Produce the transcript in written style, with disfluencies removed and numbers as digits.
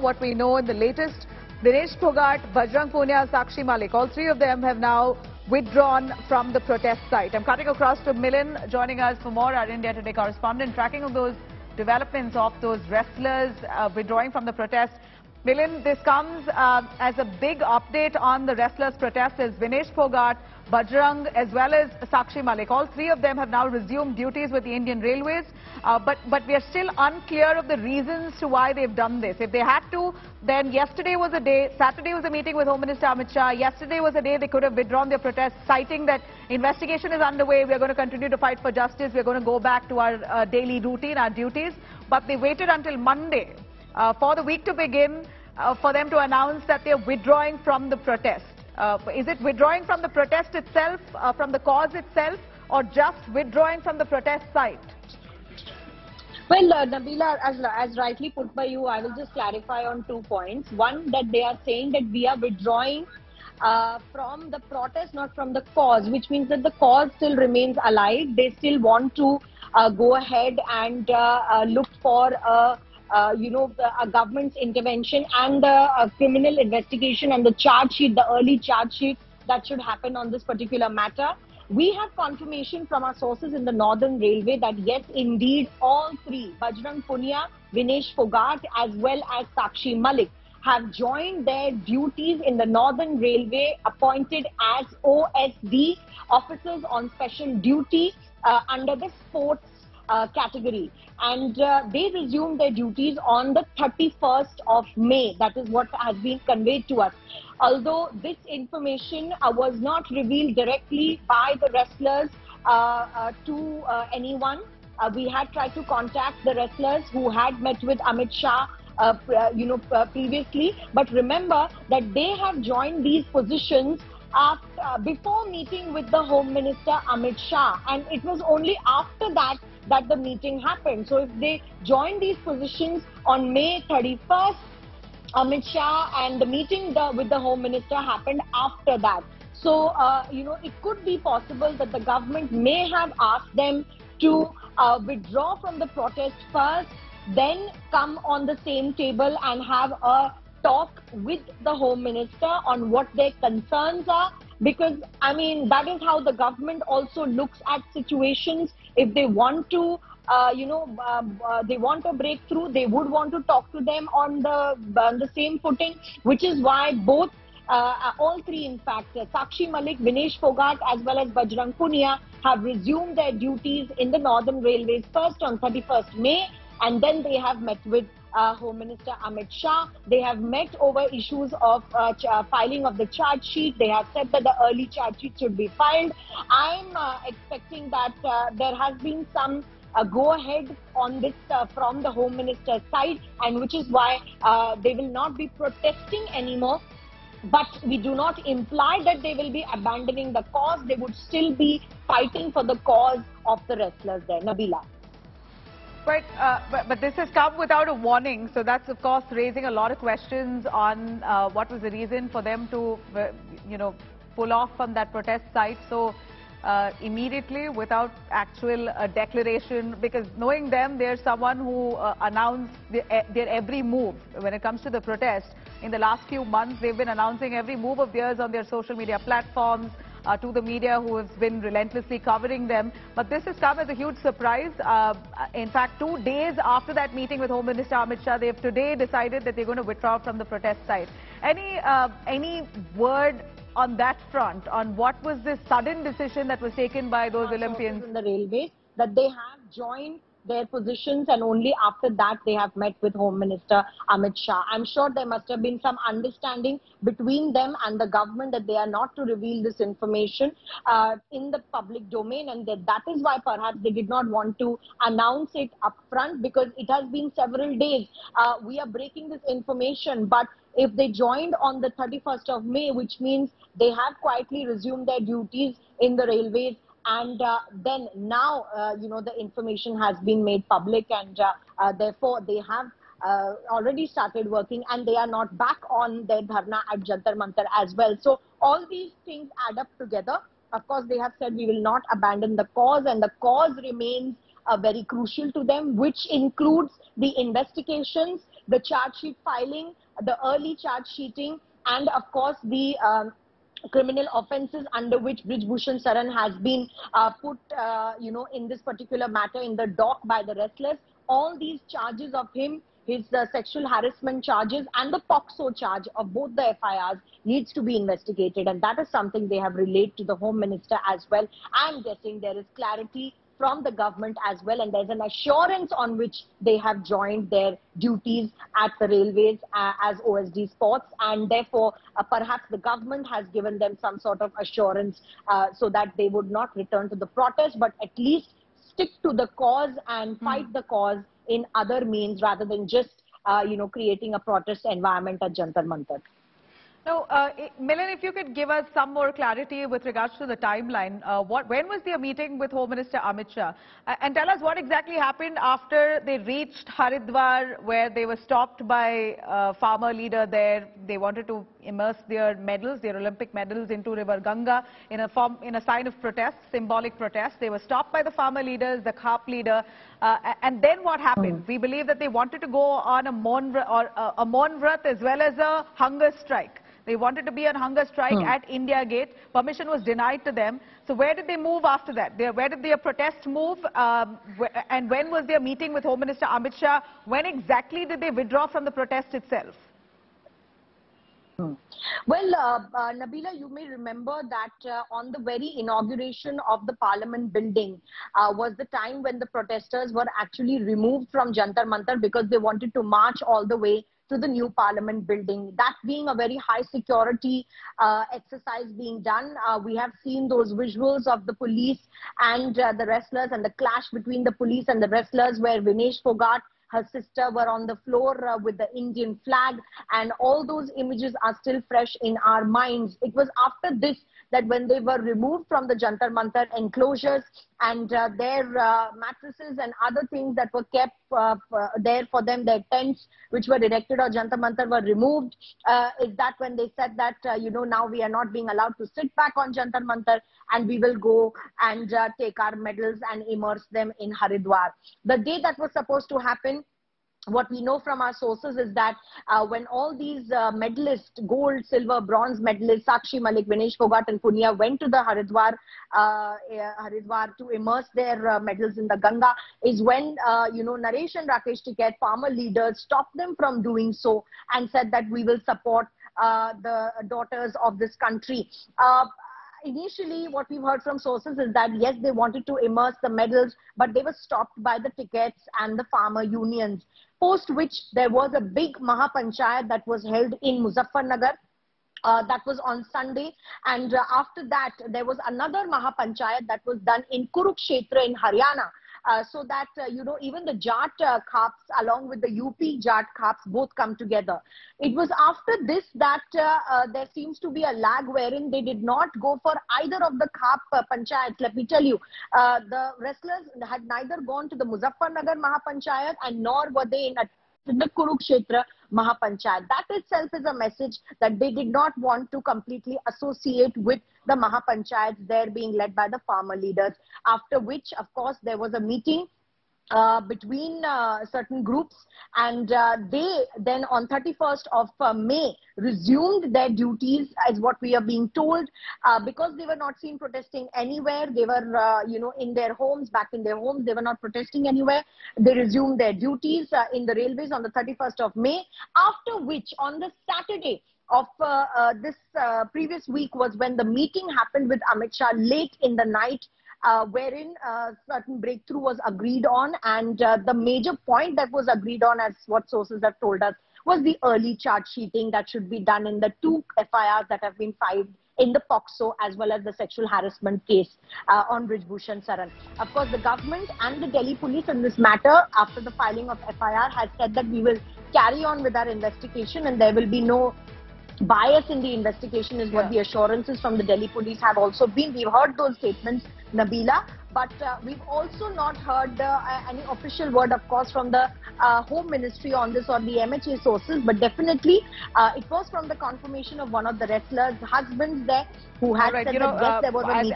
what we know in the latest. Dinesh Phogat, Bajrang Punia, Sakshi Malik, all three of them have now withdrawn from the protest site. I'm cutting across to Milind, joining us for more, our India Today correspondent, tracking of those developments of those wrestlers withdrawing from the protest. Milind, this comes as a big update on the wrestlers' protest as Dinesh Phogat, Bajrang as well as Sakshi Malik. All three of them have now resumed duties with the Indian Railways, but we are still unclear of the reasons to why they've done this. If they had to, then yesterday was a day, Saturday was a meeting with Home Minister Amit Shah, yesterday was a day they could have withdrawn their protest, citing that investigation is underway, we're going to continue to fight for justice, we're going to go back to our daily routine, our duties, but they waited until Monday for the week to begin for them to announce that they're withdrawing from the protest. Is it withdrawing from the protest itself, from the cause itself, or just withdrawing from the protest site? Well, Nabila, as rightly put by you, I will just clarify on 2 points. One, that they are saying that we are withdrawing from the protest, not from the cause, which means that the cause still remains alive. They still want to go ahead and look for a government's intervention and the criminal investigation and the charge sheet, the early charge sheet that should happen on this particular matter. We have confirmation from our sources in the Northern Railway that yes, indeed, all three, Bajrang Punia, Dinesh Phogat as well as Sakshi Malik, have joined their duties in the Northern Railway, appointed as OSD, Officers on Special Duty, under the sports category, and they resumed their duties on the 31st of May. That is what has been conveyed to us. Although this information was not revealed directly by the wrestlers to anyone, we had tried to contact the wrestlers who had met with Amit Shah previously, but remember that they have joined these positions before meeting with the Home Minister Amit Shah, and it was only after that the meeting happened. So if they joined these positions on May 31st, Amit Shah, and the meeting with the Home Minister happened after that. So, it could be possible that the government may have asked them to withdraw from the protest first, then come on the same table and have a talk with the Home Minister on what their concerns are. Because, I mean, that is how the government also looks at situations. If they want to, they want a breakthrough, they would want to talk to them on the same footing, which is why both, all three, in fact, Sakshi Malik, Dinesh Phogat, as well as Bajrang Punia, have resumed their duties in the Northern Railways first on 31st May, and then they have met with Home Minister Amit Shah. They have met over issues of filing of the charge sheet. They have said that the early charge sheet should be filed. I'm expecting that there has been some go-ahead on this from the Home Minister's side, and which is why they will not be protesting anymore. But we do not imply that they will be abandoning the cause. They would still be fighting for the cause of the wrestlers there. Nabila. Right, but this has come without a warning, so that's of course raising a lot of questions on what was the reason for them to, pull off from that protest site so immediately without actual declaration, because knowing them, they're someone who announced their every move when it comes to the protest. In the last few months, they've been announcing every move of theirs on their social media platforms, to the media who has been relentlessly covering them. But this has come as a huge surprise. In fact, 2 days after that meeting with Home Minister Amit Shah, they have today decided that they're going to withdraw from the protest site. Any word on that front, on what was this sudden decision that was taken by those Olympians? In the railways, that they have joined their positions, and only after that they have met with Home Minister Amit Shah. I'm sure there must have been some understanding between them and the government that they are not to reveal this information in the public domain, and that is why perhaps they did not want to announce it upfront, because it has been several days. We are breaking this information, but if they joined on the 31st of May, which means they have quietly resumed their duties in the railways, and then now, the information has been made public, and therefore they have already started working, and they are not back on their dharna at Jantar Mantar as well. So all these things add up together. Of course, they have said we will not abandon the cause, and the cause remains very crucial to them, which includes the investigations, the charge sheet filing, the early charge sheeting, and of course the criminal offences under which Brij Bhushan has been put, in this particular matter in the dock by the wrestlers. All these charges of him, his sexual harassment charges and the POCSO charge of both the FIRs needs to be investigated, and that is something they have relayed to the Home Minister as well. I'm guessing there is clarity from the government as well, and there's an assurance on which they have joined their duties at the railways as OSD sports, and therefore perhaps the government has given them some sort of assurance so that they would not return to the protest, but at least stick to the cause and fight the cause in other means rather than just creating a protest environment at Jantar Mantar. Now, Milind, if you could give us some more clarity with regards to the timeline. When was their meeting with Home Minister Amit Shah? And tell us what exactly happened after they reached Haridwar, where they were stopped by a farmer leader there. They wanted to immerse their medals, their Olympic medals, into River Ganga in a sign of protest, symbolic protest. They were stopped by the farmer leaders, the Khap leader. And then what happened? We believe that they wanted to go on a Maun Vrat as well as a hunger strike. They wanted to be on hunger strike at India Gate. Permission was denied to them. So where did they move after that? Where did their protest move? And when was their meeting with Home Minister Amit Shah? When exactly did they withdraw from the protest itself? Well, Nabila, you may remember that on the very inauguration of the Parliament building was the time when the protesters were actually removed from Jantar Mantar because they wanted to march all the way to the new Parliament building. That being a very high security exercise being done. We have seen those visuals of the police and the wrestlers, and the clash between the police and the wrestlers, where Vinesh Phogat, her sister, were on the floor with the Indian flag, and all those images are still fresh in our minds. It was after this that when they were removed from the Jantar Mantar enclosures and their mattresses and other things that were kept there for them, their tents which were erected on Jantar Mantar were removed. Is that when they said that, now we are not being allowed to sit back on Jantar Mantar and we will go and take our medals and immerse them in Haridwar. The day that was supposed to happen, what we know from our sources is that when all these medalists, gold, silver, bronze medalists, Sakshi Malik, Vinesh Phogat and Punia, went to the Haridwar to immerse their medals in the Ganga, is when, Naresh and Rakesh Tiket, farmer leaders, stopped them from doing so and said that we will support the daughters of this country. Initially, what we've heard from sources is that, yes, they wanted to immerse the medals, but they were stopped by the tickets and the farmer unions. Post which there was a big Mahapanchayat that was held in Muzaffarnagar. That was on Sunday. And after that, there was another Mahapanchayat that was done in Kurukshetra in Haryana. So that, even the Jat Khaps along with the UP Jat Khaps both come together. It was after this that there seems to be a lag wherein they did not go for either of the Khap Panchayats. Let me tell you, the wrestlers had neither gone to the Muzaffarnagar Mahapanchayat and nor were they in the Kurukshetra Mahapanchayat. That itself is a message that they did not want to completely associate with the Mahapanchayats there being led by the farmer leaders. After which, of course, there was a meeting between certain groups, and they then on 31st of May resumed their duties, as what we are being told, because they were not seen protesting anywhere. They were, in their homes, back in their homes. They were not protesting anywhere. They resumed their duties in the railways on the 31st of May, after which on the Saturday of this previous week was when the meeting happened with Amit Shah late in the night, wherein certain breakthrough was agreed on, and the major point that was agreed on, as what sources have told us, was the early charge sheeting that should be done in the 2 FIRs that have been filed in the POCSO as well as the sexual harassment case on Brij Bhushan. Of course, the government and the Delhi police in this matter, after the filing of FIR, has said that we will carry on with our investigation and there will be no bias in the investigation, is what the assurances from the Delhi police have also been. We've heard those statements, Nabila, but we've also not heard any official word, of course, from the Home Ministry on this or the MHA sources, but definitely it was from the confirmation of one of the wrestlers' husbands there, who had said that yes, there was a meeting.